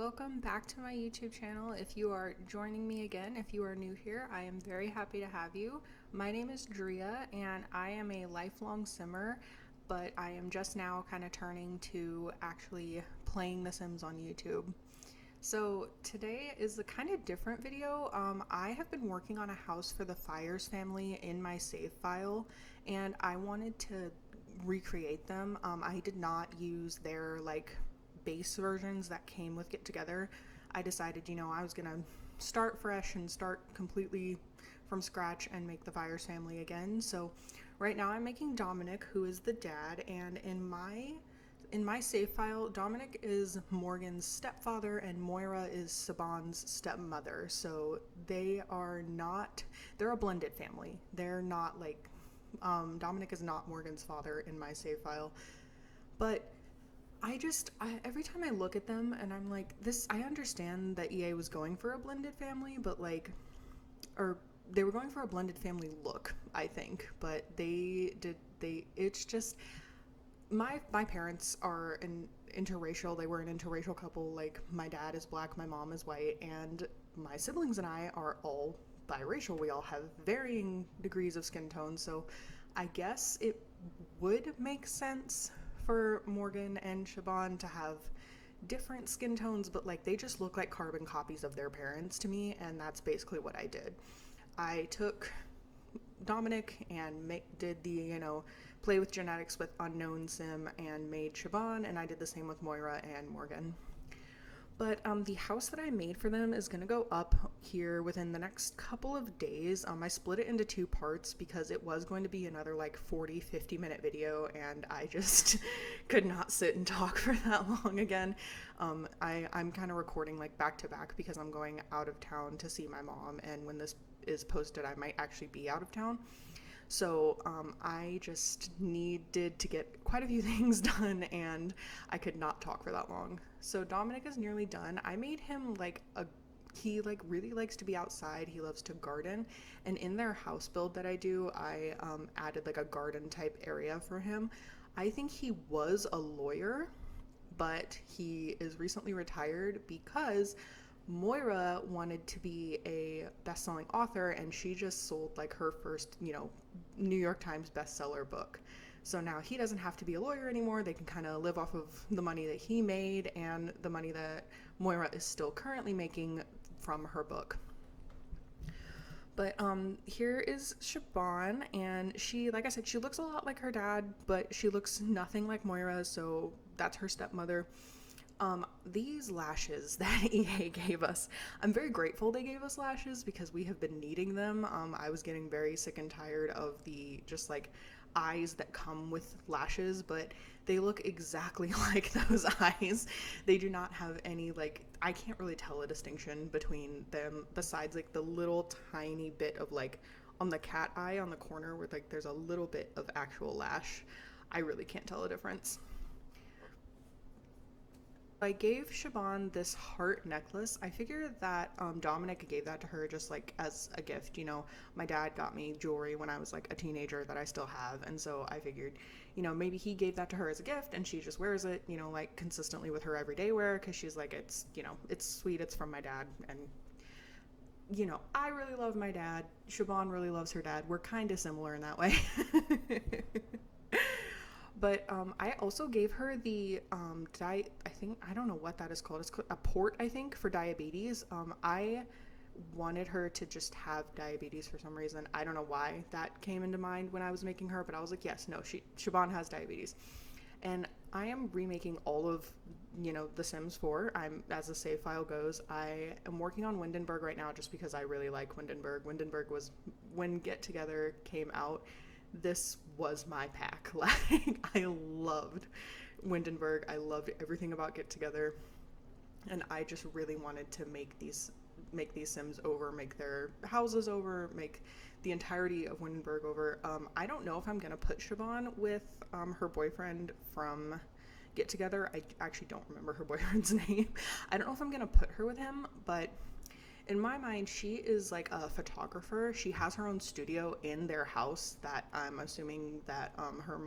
welcome back to my YouTube channel. If you are joining me again, if you are new here, I am very happy to have you. My name is Drea and I am a lifelong simmer, but I am just now kind of turning to actually playing The Sims on YouTube. So today is a kind of different video. I have been working on a house for the Fyres family in my save file, and I wanted to recreate them. I did not use their base versions that came with Get Together. I decided, I was gonna start fresh and start completely from scratch and make the Fyres family again. So right now I'm making Dominic, who is the dad, and in my save file, Dominic is Morgan's stepfather and Moira is Saban's stepmother. So they're a blended family. They're not Dominic is not Morgan's father in my save file. But every time I look at them and I'm like, I understand that EA was going for a blended family, but they were going for a blended family look, I think, but it's just, my parents are interracial. They were an interracial couple. Like, my dad is black, my mom is white, and my siblings and I are all biracial. We all have varying degrees of skin tone, so I guess it would make sense for Morgan and Siobhan to have different skin tones, but they just look like carbon copies of their parents to me, and that's basically what I did. I took Dominic and did the, play with genetics with unknown sim and made Siobhan, and I did the same with Moira and Morgan. But the house that I made for them is going to go up here within the next couple of days. I split it into two parts because it was going to be another 40-50 minute video, and I just could not sit and talk for that long again. I'm kind of recording back to back because I'm going out of town to see my mom, and when this is posted I might actually be out of town. So I just needed to get quite a few things done, and I could not talk for that long. So Dominic is nearly done. I made him he really likes to be outside. He loves to garden, and in their house build that I do, I added a garden type area for him. I think he was a lawyer, but he is recently retired because Moira wanted to be a best-selling author, and she just sold her first, New York Times bestseller book. So now he doesn't have to be a lawyer anymore. They can kind of live off of the money that he made and the money that Moira is still currently making from her book. But here is Siobhan, and she, like I said, she looks a lot like her dad, but she looks nothing like Moira, so that's her stepmother. These lashes that EA gave us, I'm very grateful they gave us lashes because we have been needing them. I was getting very sick and tired of the just eyes that come with lashes, but they look exactly like those eyes. They do not have any I can't really tell a distinction between them besides the little tiny bit of on the cat eye on the corner where there's a little bit of actual lash. I really can't tell a difference. I gave Siobhan this heart necklace. I figured that Dominic gave that to her just as a gift. My dad got me jewelry when I was a teenager that I still have, and so I figured, maybe he gave that to her as a gift and she just wears it, consistently with her everyday wear because she's it's, it's sweet, it's from my dad, and I really love my dad. Siobhan really loves her dad. We're kind of similar in that way. But I also gave her the I don't know what that is called. It's called a port, I think, for diabetes. I wanted her to just have diabetes for some reason. I don't know why that came into mind when I was making her, but I was yes, no, Siobhan has diabetes. And I am remaking all of, The Sims 4. As the save file goes, I am working on Windenburg right now just because I really like Windenburg. Windenburg was, when Get Together came out, this was my pack. I loved Windenburg. I loved everything about Get Together, and I just really wanted to make these Sims over, make their houses over, make the entirety of Windenburg over. I don't know if I'm gonna put Siobhan with her boyfriend from Get Together. I actually don't remember her boyfriend's name. I don't know if I'm gonna put her with him, but in my mind, she is a photographer. She has her own studio in their house that I'm assuming that her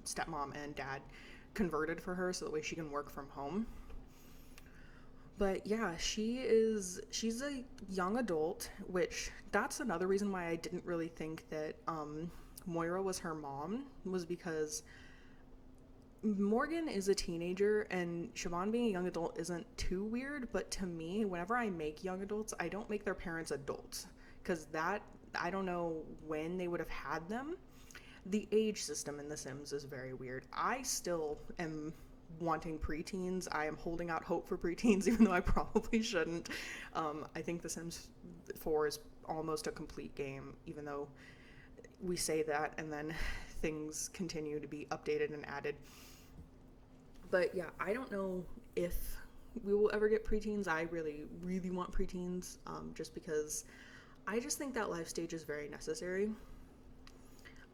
stepmom and dad converted for her so that way she can work from home. But yeah, she's a young adult, which that's another reason why I didn't really think that Moira was her mom, was because Morgan is a teenager and Siobhan being a young adult isn't too weird, but to me, whenever I make young adults, I don't make their parents adults, because that, I don't know when they would have had them. The age system in The Sims is very weird. I still am wanting preteens. I am holding out hope for preteens, even though I probably shouldn't. I think The Sims 4 is almost a complete game, even though we say that and then things continue to be updated and added. But yeah, I don't know if we will ever get preteens. I really, really want preteens, just because I just think that life stage is very necessary.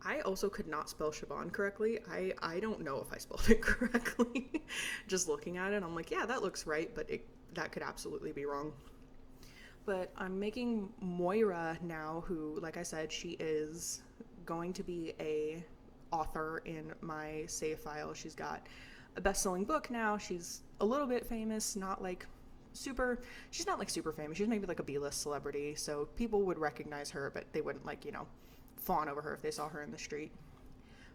I also could not spell Siobhan correctly. I don't know if I spelled it correctly. Just looking at it, I'm like, yeah, that looks right, but that could absolutely be wrong. But I'm making Moira now, who, like I said, she is going to be a author in my save file. She's got a best-selling book now. She's a little bit famous, not like super, she's not like super famous. She's maybe like a B-list celebrity, so people would recognize her, but they wouldn't like, fawn over her if they saw her in the street.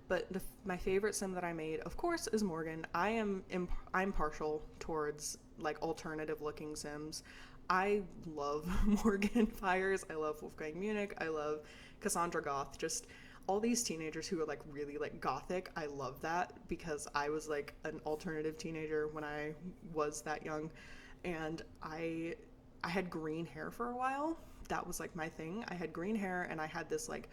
But my favorite sim that I made, of course, is Morgan. I'm partial towards like alternative looking sims. I love Morgan Fyres. I love Wolfgang Munich. I love Cassandra Goth. Just all these teenagers who are like really like gothic. I love that because I was like an alternative teenager when I was that young, and I had green hair for a while. That was like my thing. I had green hair and I had this like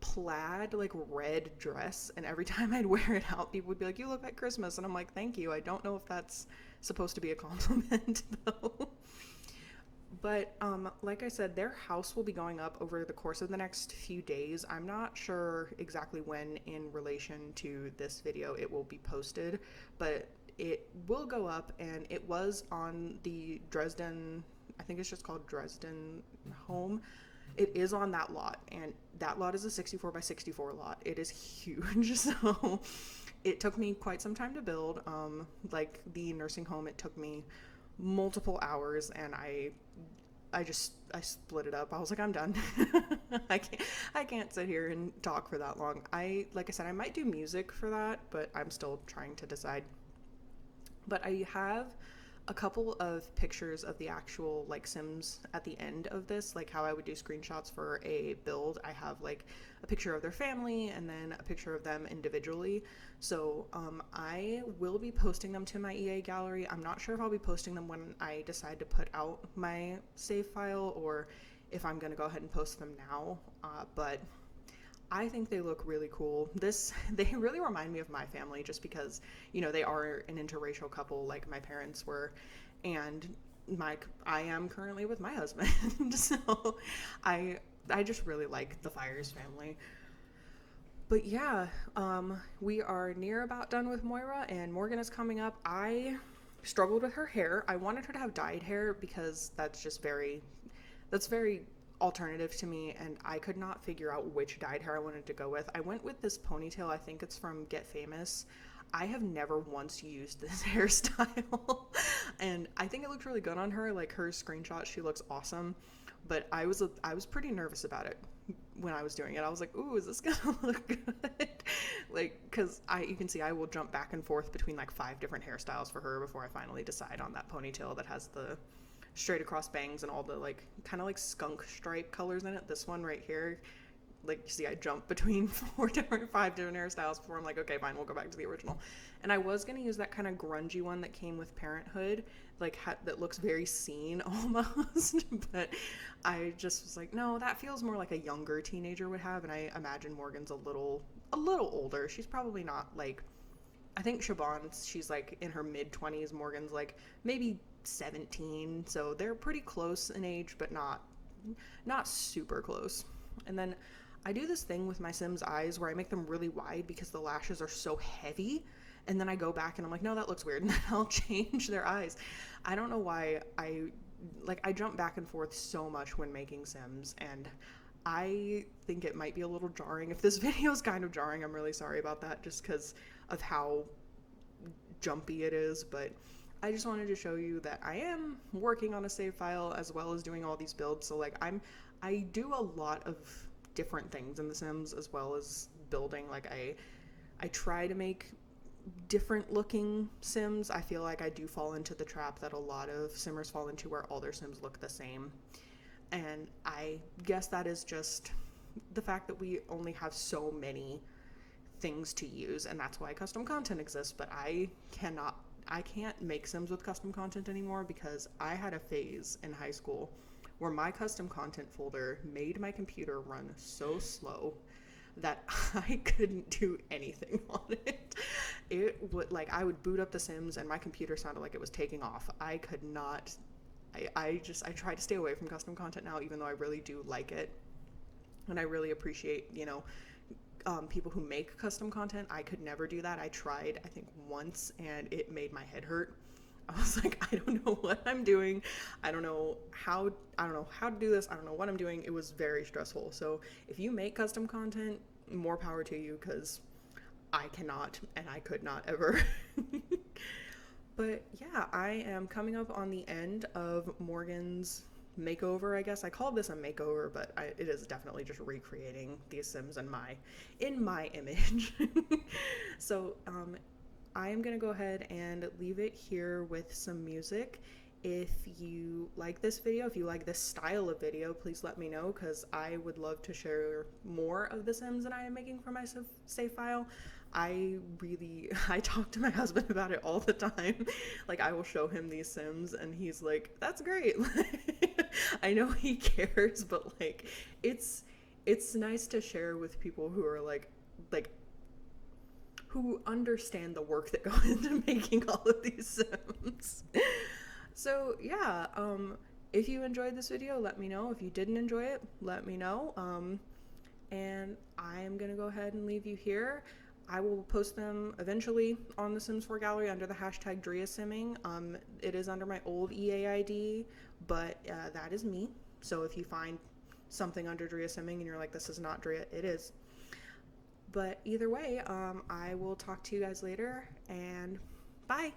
plaid like red dress, and every time I'd wear it out, people would be like, you look like Christmas, and I'm like, thank you. I don't know if that's supposed to be a compliment though. But like I said, their house will be going up over the course of the next few days. I'm not sure exactly when in relation to this video it will be posted, but it will go up, and it was on the Dresden, I think it's just called Dresden home. It is on that lot, and that lot is a 64 by 64 lot. It is huge, so it took me quite some time to build. Like the nursing home, it took me multiple hours, and I split it up. I was like, I'm done. I can't sit here and talk for that long. Like I said, I might do music for that, but I'm still trying to decide. But I have a couple of pictures of the actual like sims at the end of this, like how I would do screenshots for a build. I have like a picture of their family and then a picture of them individually. So I will be posting them to my EA gallery. I'm not sure if I'll be posting them when I decide to put out my save file or if I'm going to go ahead and post them now, but I think they look really cool. They really remind me of my family just because, they are an interracial couple like my parents were, and I am currently with my husband. So I just really like the Fyres family. But yeah, we are near about done with Moira, and Morgan is coming up. I struggled with her hair. I wanted her to have dyed hair because that's very alternative to me, and I could not figure out which dyed hair I wanted to go with. I went with this ponytail. I think it's from Get Famous. I have never once used this hairstyle and I think it looked really good on her. Like her screenshot, she looks awesome, but I was pretty nervous about it when I was doing it. I was like, ooh, is this gonna look good? Like, because you can see I will jump back and forth between like 5 different hairstyles for her before I finally decide on that ponytail that has the straight across bangs and all the like kind of like skunk stripe colors in it. This one right here, like you see I jump between 5 different hairstyles before I'm like, okay, fine, we'll go back to the original. And I was going to use that kind of grungy one that came with Parenthood, like that looks very seen almost, but I just was like, no, that feels more like a younger teenager would have, and I imagine Morgan's a little older. She's probably not like, I think Siobhan, she's like in her mid-20s. Morgan's like maybe 17, so they're pretty close in age, but not super close. And then I do this thing with my Sims eyes where I make them really wide because the lashes are so heavy, and then I go back and I'm like, no, that looks weird, and then I'll change their eyes. I don't know why I jump back and forth so much when making Sims, and I think it might be a little jarring. If this video is kind of jarring, I'm really sorry about that, just because of how jumpy it is, but I just wanted to show you that I am working on a save file as well as doing all these builds. So like I do a lot of different things in The Sims as well as building. Like I try to make different looking Sims. I feel like I do fall into the trap that a lot of Simmers fall into where all their Sims look the same. And I guess that is just the fact that we only have so many things to use, and that's why custom content exists. But I can't make Sims with custom content anymore because I had a phase in high school where my custom content folder made my computer run so slow that I couldn't do anything on it. It would, like, I would boot up The Sims and my computer sounded like it was taking off. I could not, I try to stay away from custom content now, even though I really do like it. And I really appreciate, people who make custom content. I could never do that. I tried, I think once, and it made my head hurt. I was like, I don't know what I'm doing. I don't know how to do this. I don't know what I'm doing. It was very stressful. So if you make custom content, more power to you, because I cannot and I could not ever. But yeah, I am coming up on the end of Morgan's makeover, I guess. I call this a makeover, but it is definitely just recreating these Sims in my image. So I am going to go ahead and leave it here with some music. If you like this video, if you like this style of video, please let me know, because I would love to share more of the Sims that I am making for my save file. I talk to my husband about it all the time. Like, I will show him these Sims and he's like, that's great. I know he cares, but like, it's nice to share with people who are like who understand the work that goes into making all of these Sims. So yeah, if you enjoyed this video, let me know. If you didn't enjoy it, let me know. And I'm gonna go ahead and leave you here. I will post them eventually on the Sims 4 gallery under the hashtag DriaSimming. It is under my old EA ID, but that is me. So if you find something under DriaSimming and you're like, this is not Dria, it is. But either way, I will talk to you guys later, and bye.